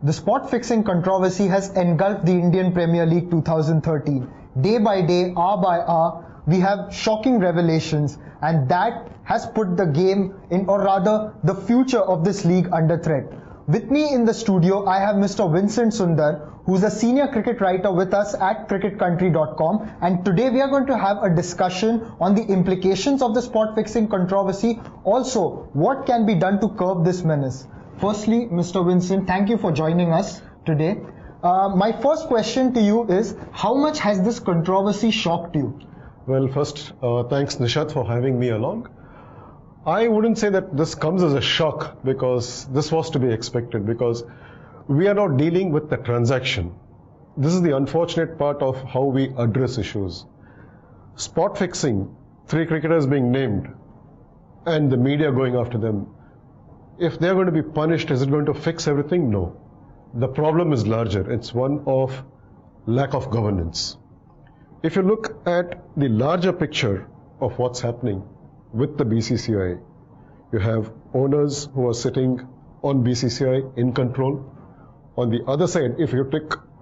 The spot fixing controversy has engulfed the Indian Premier League 2013. Day by day, hour by hour, we have shocking revelations, and that has put the game in, or rather the future of this league, under threat. With me in the studio, I have Mr. Vincent Sundar, who's a senior cricket writer with us at cricketcountry.com, and today we are going to have a discussion on the implications of the spot fixing controversy, also what can be done to curb this menace. Firstly, Mr. Vincent, thank you for joining us today. My first question to you is, how much has this controversy shocked you? Well, first, thanks Nishat for having me along. I wouldn't say that this comes as a shock, because this was to be expected, because we are not dealing with the transaction. This is the unfortunate part of how we address issues. Spot fixing, 3 cricketers being named, and the media going after them. If they're going to be punished, is it going to fix everything? No. The problem is larger. It's one of lack of governance. If you look at the larger picture of what's happening with the BCCI, you have owners who are sitting on BCCI in control. On the other side, if you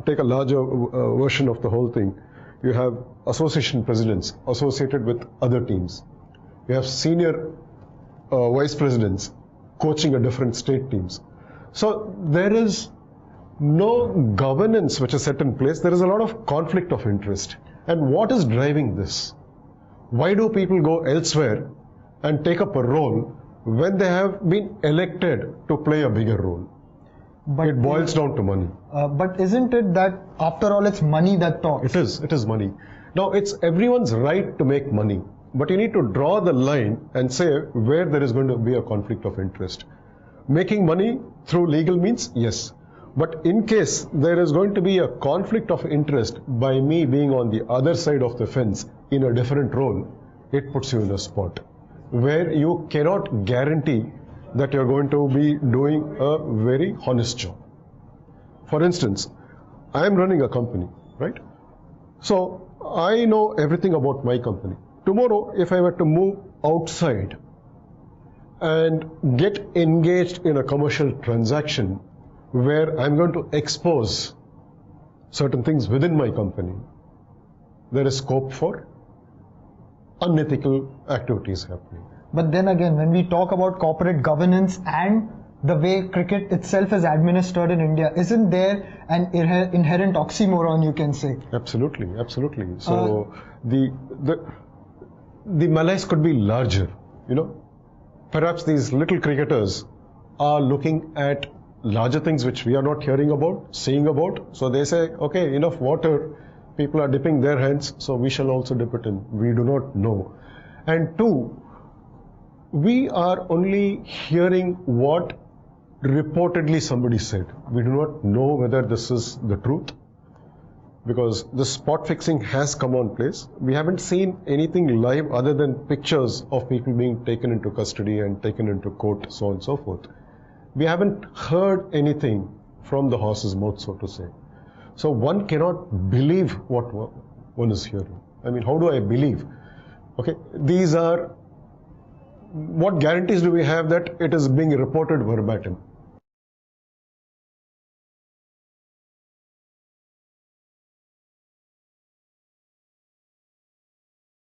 take a larger version of the whole thing, you have association presidents associated with other teams. You have senior vice presidents coaching a different state teams. So there is no governance which is set in place. There is a lot of conflict of interest. And what is driving this? Why do people go elsewhere and take up a role when they have been elected to play a bigger role? But it boils down to money. But isn't it that, after all, it's money that talks? It is money. Now, it's everyone's right to make money, but you need to draw the line and say where there is going to be a conflict of interest. Making money through legal means, yes. But in case there is going to be a conflict of interest by me being on the other side of the fence in a different role, it puts you in a spot where you cannot guarantee that you're going to be doing a very honest job. For instance, I am running a company, right? So I know everything about my company. Tomorrow, if I were to move outside and get engaged in a commercial transaction where I'm going to expose certain things within my company, there is scope for unethical activities happening. But then again, when we talk about corporate governance and the way cricket itself is administered in India, isn't there an inherent oxymoron, you can say? Absolutely, absolutely. So the malaise could be larger, you know. Perhaps these little cricketers are looking at larger things which we are not hearing about, seeing about. So they say, okay, enough water, people are dipping their hands, so we shall also dip it in. We do not know. And two, we are only hearing what reportedly somebody said. We do not know whether this is the truth, because the spot fixing has come on place. We haven't seen anything live other than pictures of people being taken into custody and taken into court, so on and so forth. We haven't heard anything from the horse's mouth, so to say. So one cannot believe what one is hearing. I mean, how do I believe? Okay, these are, what guarantees do we have that it is being reported verbatim?